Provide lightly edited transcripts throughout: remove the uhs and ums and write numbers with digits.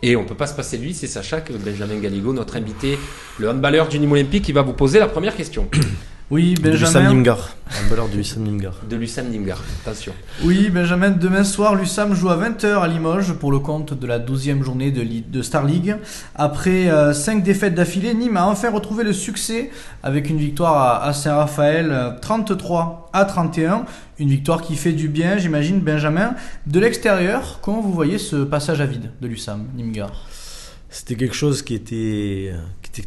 Et on ne peut pas se passer de lui, c'est Sacha, que Benjamin Galigo, notre invité, le handballeur du Nîmes Olympique, qui va vous poser la première question. Oui, Benjamin. De l'USAM Nimgar. Handballeur de l'USAM Nimgar. De l'USAM Nimgar, attention. Oui, Benjamin, demain soir, l'USAM joue à 20h à Limoges pour le compte de la 12e journée de Star League. Après 5 défaites d'affilée, Nîmes a enfin retrouvé le succès avec une victoire à Saint-Raphaël 33-31. Une victoire qui fait du bien, j'imagine, Benjamin. De l'extérieur, comment vous voyez ce passage à vide de l'USAM Nimgar ? C'était quelque chose qui était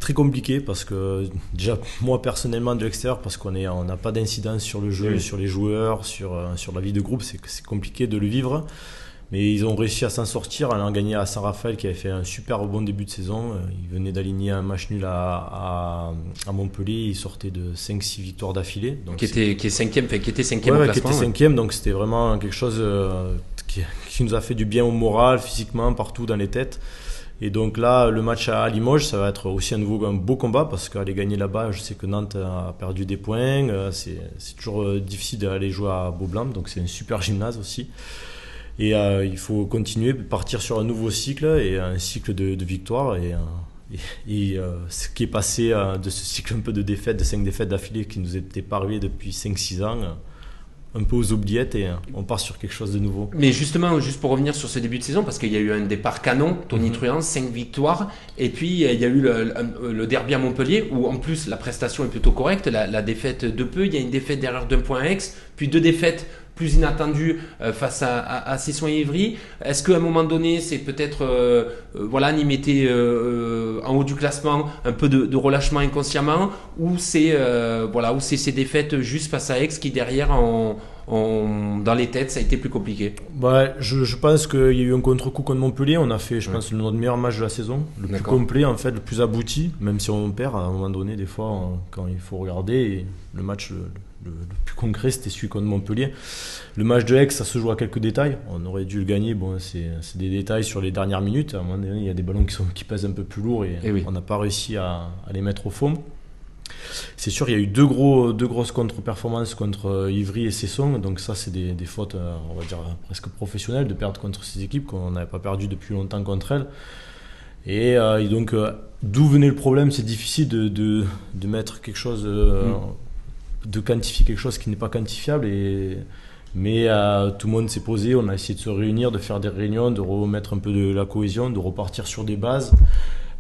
très compliqué parce que déjà moi personnellement de l'extérieur, parce qu'on n'a pas d'incidence sur le jeu, sur les joueurs, sur la vie de groupe, c'est compliqué de le vivre. Mais ils ont réussi à s'en sortir en allant gagner à Saint-Raphaël qui avait fait un super bon début de saison. Ils venaient d'aligner un match nul à Montpellier, ils sortaient de 5-6 victoires d'affilée. Donc qui était cinquième au classement. Qui était cinquième, donc c'était vraiment quelque chose qui nous a fait du bien au moral, physiquement, partout dans les têtes. Et donc là, le match à Limoges, ça va être aussi un beau combat parce qu'aller gagner là-bas, je sais que Nantes a perdu des points. C'est toujours difficile d'aller jouer à Beaublanc, donc c'est un super gymnase aussi. Et il faut continuer, partir sur un nouveau cycle et un cycle de victoire. Et ce qui est passé de ce cycle un peu de défaites, de 5 défaites d'affilée qui nous était pas arrivé depuis 5-6 ans, un peu aux oubliettes et on part sur quelque chose de nouveau. Mais justement, juste pour revenir sur ce début de saison, parce qu'il y a eu un départ canon, Tony Truant, 5 victoires, et puis il y a eu le derby à Montpellier, où en plus la prestation est plutôt correcte, la défaite de peu, il y a une défaite derrière d'un point à Aix, puis 2 défaites plus inattendues face à Cesson et Ivry. Est-ce qu'à un moment donné, c'est peut-être Nîmes était en haut du classement, un peu de relâchement inconsciemment, ou c'est ces défaites juste face à Aix qui derrière dans les têtes ça a été plus compliqué? Je pense qu'il y a eu un contre-coup contre Montpellier. On a fait, je pense, notre meilleur match de la saison, le plus complet en fait, le plus abouti, même si on perd à un moment donné des fois quand il faut regarder. Et le match le plus concret, c'était celui contre Montpellier. Le match de Aix, ça se joue à quelques détails. On aurait dû le gagner. Bon, c'est des détails sur les dernières minutes. À un moment donné, il y a des ballons qui pèsent un peu plus lourd et on n'a pas réussi à les mettre au fond. C'est sûr, il y a eu deux grosses contre-performances contre Ivry et Cesson. Donc ça, c'est des fautes, on va dire, presque professionnelles de perdre contre ces équipes qu'on n'avait pas perdu depuis longtemps contre elles. Et donc, d'où venait le problème? C'est difficile de mettre quelque chose... de quantifier quelque chose qui n'est pas quantifiable, mais tout le monde s'est posé, on a essayé de se réunir, de faire des réunions, de remettre un peu de la cohésion, de repartir sur des bases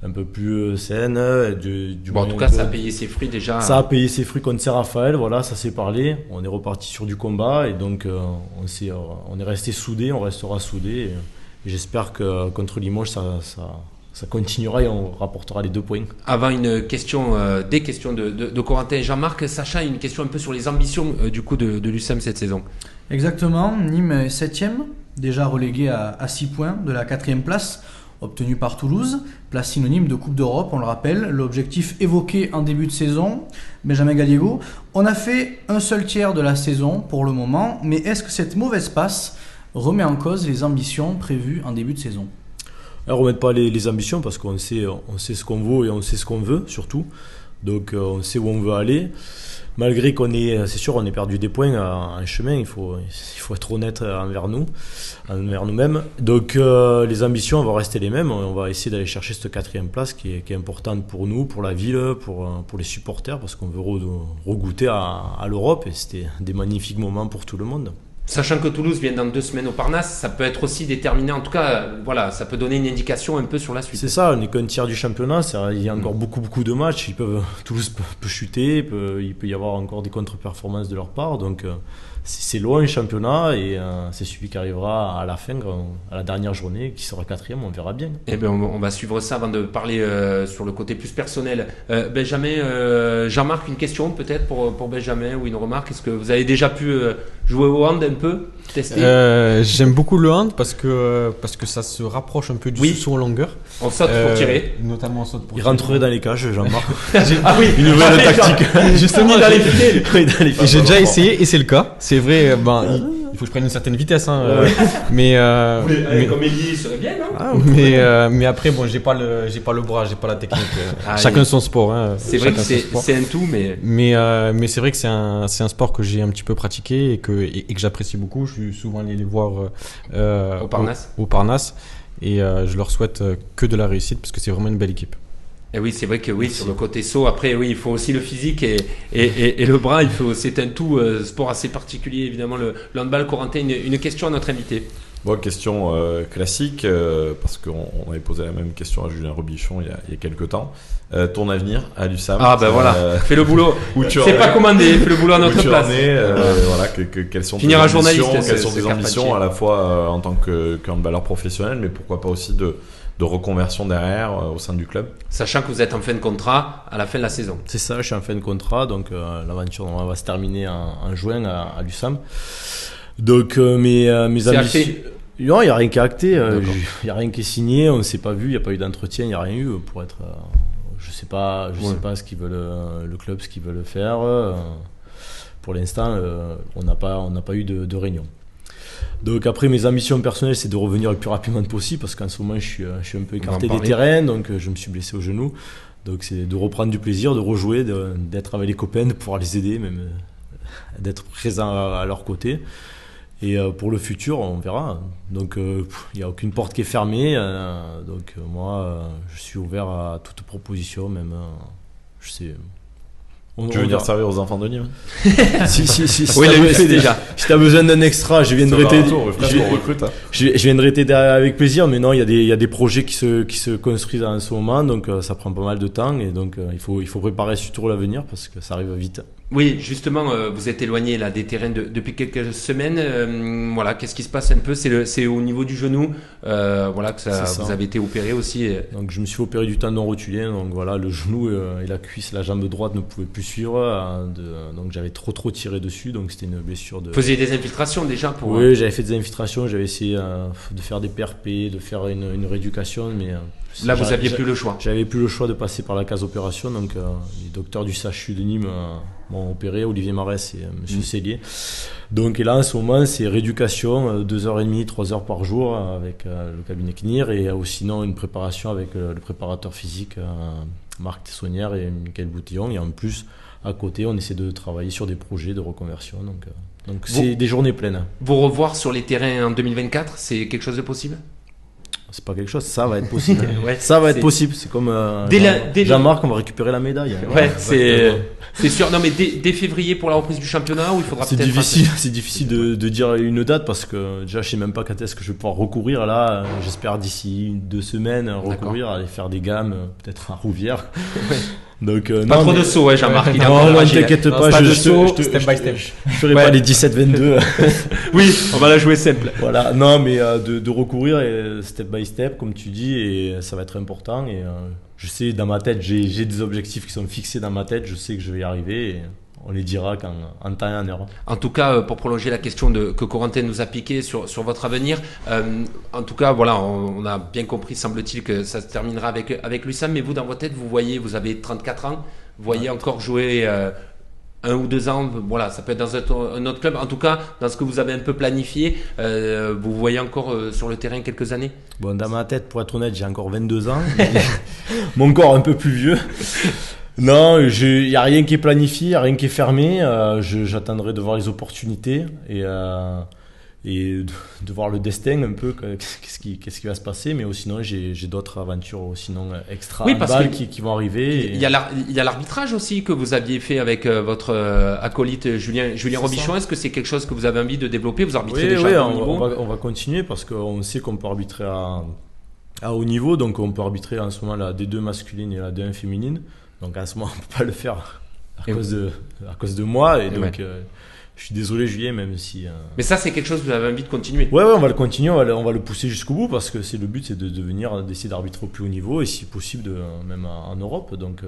un peu plus saines. En tout cas, ça a payé ses fruits déjà. Ça a payé ses fruits contre Saint-Raphaël, voilà, ça s'est parlé, on est reparti sur du combat et donc on est resté soudés, on restera soudés et j'espère que contre Limoges ça continuera et on rapportera les 2 points. Avant des questions de Corentin et Jean-Marc, Sacha, une question un peu sur les ambitions du coup de l'USAM cette saison. Exactement, Nîmes est 7e, déjà relégué à 6 points de la 4e place, obtenue par Toulouse, place synonyme de Coupe d'Europe, on le rappelle, l'objectif évoqué en début de saison. Benjamin Galiego, on a fait un seul tiers de la saison pour le moment, mais est-ce que cette mauvaise passe remet en cause les ambitions prévues en début de saison ? Alors, on ne remet pas les ambitions parce qu'on sait ce qu'on vaut et on sait ce qu'on veut surtout. Donc on sait où on veut aller. Malgré c'est sûr, on est perdu des points en chemin, il faut être honnête envers nous-mêmes. Donc les ambitions vont rester les mêmes. On va essayer d'aller chercher cette 4e place qui est importante pour nous, pour la ville, pour les supporters, parce qu'on veut regoûter à l'Europe et c'était des magnifiques moments pour tout le monde. Sachant que Toulouse vient dans 2 semaines au Parnasse, ça peut être aussi déterminé, en tout cas, ça peut donner une indication un peu sur la suite. C'est ça, on n'est qu'un tiers du championnat, il y a encore beaucoup de matchs, Toulouse peut chuter, il peut y avoir encore des contre-performances de leur part, donc c'est loin le championnat et c'est celui qui arrivera à la fin, à la dernière journée, qui sera 4e, on verra bien. Eh bien, on va suivre ça avant de parler sur le côté plus personnel. Benjamin, Jean-Marc, une question peut-être pour Benjamin ou une remarque. Est-ce que vous avez déjà pu jouer au hand un peu, tester? J'aime beaucoup le hand parce que ça se rapproche un peu du saut en longueur. On saute pour tirer. Notamment on saute pour tirer. Il rentrerait dans les cages, Jean-Marc. Une nouvelle tactique. Justement, dans les filets. J'ai déjà essayé et c'est le cas. C'est vrai, il faut que je prenne une certaine vitesse. Mais comme Elie, il serait bien, non? mais après, bon, j'ai pas le bras, j'ai pas la technique. Chacun son sport. C'est vrai que c'est un tout, mais c'est vrai que c'est un sport que j'ai un petit peu pratiqué et que j'apprécie beaucoup. Je suis souvent allé les voir au Parnasse. Et je leur souhaite que de la réussite parce que c'est vraiment une belle équipe. Et oui, c'est vrai que oui, sur le côté saut, après, oui, il faut aussi le physique et le bras. C'est un tout sport assez particulier, évidemment, le handball. Corentin, une question à notre invité. Bon, question classique, parce qu'on avait posé la même question à Julien Robichon il y a quelques temps. Ton avenir à l'USAM. Ah ben voilà, fais le boulot. C'est pas commandé, fais le boulot à notre place. Voilà, quelles sont tes ambitions, quelles sont tes ambitions à la fois en tant que handballeur professionnel, mais pourquoi pas aussi de reconversion derrière au sein du club. Sachant que vous êtes en fin de contrat à la fin de la saison. C'est ça, je suis en fin de contrat, donc l'aventure va se terminer en juin à l'USAM. Donc mes ambitions... Non, il n'y a rien qui est acté, il n'y a rien qui est signé, on ne s'est pas vu, il n'y a pas eu d'entretien, il n'y a rien eu pour être... je sais pas ce qu'ils veulent, le club, ce qu'ils veulent faire. Pour l'instant, on n'a pas eu de réunion. Donc après, mes ambitions personnelles, c'est de revenir le plus rapidement possible parce qu'en ce moment, je suis un peu écarté des terrains, donc je me suis blessé au genou. Donc c'est de reprendre du plaisir, de rejouer, d'être avec les copains, de pouvoir les aider, même d'être présent à leur côté. Et pour le futur, on verra. Donc il n'y a aucune porte qui est fermée. Donc moi, je suis ouvert à toute proposition, même. Je sais. Tu veux dire servir aux enfants de Nîmes? Si, oui, il a fait déjà. Si tu as besoin d'un extra, je viendrai t'aider. Je viendrai t'aider avec plaisir, mais non, il y a des projets qui se construisent en ce moment, donc ça prend pas mal de temps et donc il faut préparer surtout l'avenir parce que ça arrive vite. Oui, justement, vous êtes éloigné là des terrains depuis quelques semaines. Voilà, qu'est-ce qui se passe un peu? C'est au niveau du genou, voilà que vous avez été opéré aussi. Donc je me suis opéré du tendon rotulien, donc voilà, le genou et la cuisse, la jambe droite ne pouvaient plus suivre, donc j'avais trop tiré dessus, donc c'était une blessure de. Vous faisiez des infiltrations déjà pour. Oui, j'avais fait des infiltrations, j'avais essayé de faire des PRP, de faire une rééducation, mais. Là, vous n'aviez plus le choix. J'avais plus le choix de passer par la case opération, donc les docteurs du CHU de Nîmes m'ont opéré, Olivier Marès et M. Cellier. Donc et là, en ce moment, c'est rééducation, 2h30, 3h par jour avec le cabinet CNIR et sinon une préparation avec le préparateur physique Marc Tessonnière et Michael Boutillon. Et en plus, à côté, on essaie de travailler sur des projets de reconversion. Donc c'est des journées pleines. Vous revoir sur les terrains en 2024, c'est quelque chose de possible? C'est pas quelque chose, ça va être possible. Ouais, ça va être possible. C'est comme Jean-Marc, on va récupérer la médaille. Ouais, c'est sûr. Non, mais dès février pour la reprise du championnat, où il faudra peut-être. C'est difficile de dire une date parce que déjà, je sais même pas quand est-ce que je vais pouvoir recourir. Là, j'espère d'ici 2 semaines recourir, aller faire des gammes, peut-être à Rouvière. Ouais. Donc, pas trop de sauts, Jean-Marc. Non, t'inquiète pas, je step by step. Je ferai pas les 17-22. Oui, on va la jouer simple. Voilà, non, mais de recourir step by step, comme tu dis, et ça va être important. Et je sais, dans ma tête, j'ai des objectifs qui sont fixés dans ma tête. Je sais que je vais y arriver. Et on les dira en temps et en heure. En tout cas, pour prolonger la question que Corentin nous a piqué sur votre avenir, en tout cas, voilà, on a bien compris, semble-t-il, que ça se terminera avec l'USAM. Mais vous, dans votre tête, vous avez 34 ans, vous voyez encore jouer 1 ou 2 ans, voilà, ça peut être dans un autre club. En tout cas, dans ce que vous avez un peu planifié, vous voyez encore sur le terrain quelques années? Bon, dans ma tête, pour être honnête, j'ai encore 22 ans. Mon corps un peu plus vieux. Non, il n'y a rien qui est planifié, il n'y a rien qui est fermé. J'attendrai de voir les opportunités et de voir le destin un peu, qu'est-ce qui va se passer. Mais sinon, j'ai d'autres aventures sinon extra qui vont arriver. Il y a l'arbitrage aussi que vous aviez fait avec votre acolyte Julien Robichon. Est-ce que c'est quelque chose que vous avez envie de développer? Vous arbitrez déjà à haut niveau? On va continuer parce qu'on sait qu'on peut arbitrer à haut niveau. Donc on peut arbitrer en ce moment la D2 masculine et la D1 féminine. Donc en ce moment, on ne peut pas le faire à cause de moi. Et donc, je suis désolé, Julien, même si... Mais ça, c'est quelque chose que vous avez envie de continuer? Ouais, on va le continuer, on va le pousser jusqu'au bout parce que le but, c'est d'essayer d'arbitrer au plus haut niveau et si possible, même en Europe donc,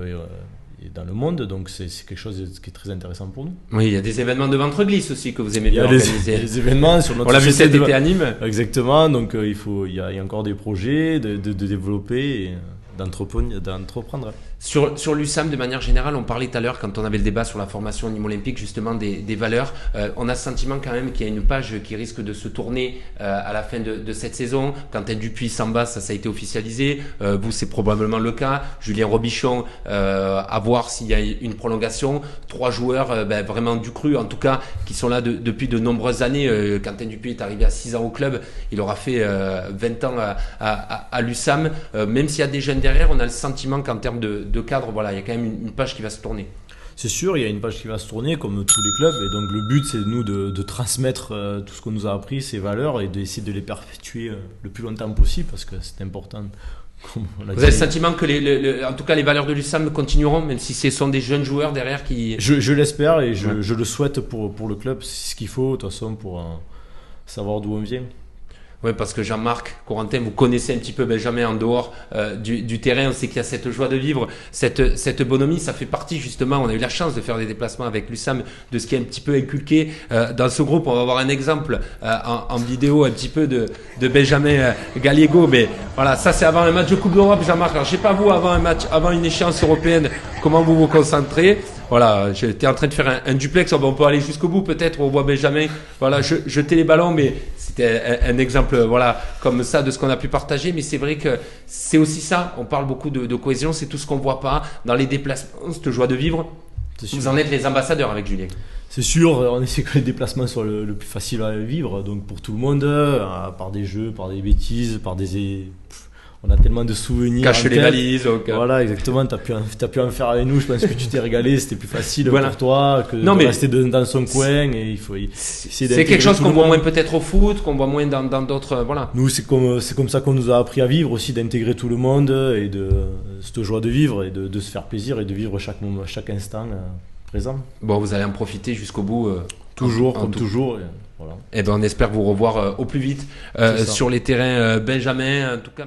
et dans le monde. Donc c'est quelque chose qui est très intéressant pour nous. Oui, il y a des événements de ventre-glisse aussi que vous aimez bien organiser. Il y a des événements sur notre On l'a vu cet été à Nîmes. Exactement, donc il y a encore des projets de développer et d'entreprendre. Sur l'USAM, de manière générale, on parlait tout à l'heure, quand on avait le débat sur la formation Nîmes Olympique, justement des valeurs. On a ce sentiment quand même qu'il y a une page qui risque de se tourner à la fin de cette saison. Quentin Dupuis s'en va, ça a été officialisé. Vous, c'est probablement le cas. Julien Robichon, à voir s'il y a une prolongation. 3 joueurs vraiment du cru, en tout cas, qui sont là depuis de nombreuses années. Quentin Dupuis est arrivé à 6 ans au club. Il aura fait 20 ans à l'USAM. Même s'il y a des jeunes derrière, on a le sentiment qu'en termes de cadre, voilà, il y a quand même une page qui va se tourner. C'est sûr, il y a une page qui va se tourner comme tous les clubs, et donc le but c'est nous de transmettre tout ce qu'on nous a appris, ces valeurs, et d'essayer de les perpétuer le plus longtemps possible parce que c'est important. Vous avez le sentiment que en tout cas les valeurs de l'USAM continueront, même si ce sont des jeunes joueurs derrière qui... Je l'espère et je le souhaite pour le club, c'est ce qu'il faut de toute façon pour savoir d'où on vient. Oui, parce que Jean-Marc Corentin, vous connaissez un petit peu Benjamin en dehors du terrain. On sait qu'il y a cette joie de vivre, cette bonhomie. Ça fait partie justement, on a eu la chance de faire des déplacements avec l'USAM, de ce qui est un petit peu inculqué dans ce groupe. On va avoir un exemple en vidéo un petit peu de Benjamin Gallego. Mais voilà, ça c'est avant un match de Coupe d'Europe, Jean-Marc. Alors je sais pas vous, avant une échéance européenne, comment vous vous concentrez. Voilà, j'étais en train de faire un duplex. On peut aller jusqu'au bout peut-être. On voit Benjamin, voilà, jeter les ballons, mais c'était un exemple, voilà, comme ça de ce qu'on a pu partager. Mais c'est vrai que c'est aussi ça. On parle beaucoup de cohésion. C'est tout ce qu'on voit pas dans les déplacements, cette joie de vivre. Vous en êtes les ambassadeurs avec Julien. C'est sûr, on essaie que les déplacements soient le plus facile à vivre. Donc pour tout le monde, par des jeux, par des bêtises, par des... On a tellement de souvenirs. Cache les valises. Donc... Voilà, exactement. T'as pu en faire avec nous. Je pense que tu t'es régalé. C'était plus facile pour toi que de rester dans son coin. Et il faut essayer c'est quelque chose qu'on voit moins peut-être au foot, qu'on voit moins dans d'autres. Voilà. Nous, c'est comme ça qu'on nous a appris à vivre aussi, d'intégrer tout le monde et de cette joie de vivre et de se faire plaisir et de vivre chaque instant présent. Bon, vous allez en profiter jusqu'au bout. Toujours, comme toujours. Voilà. Et on espère vous revoir au plus vite sur les terrains Benjamin. En tout cas,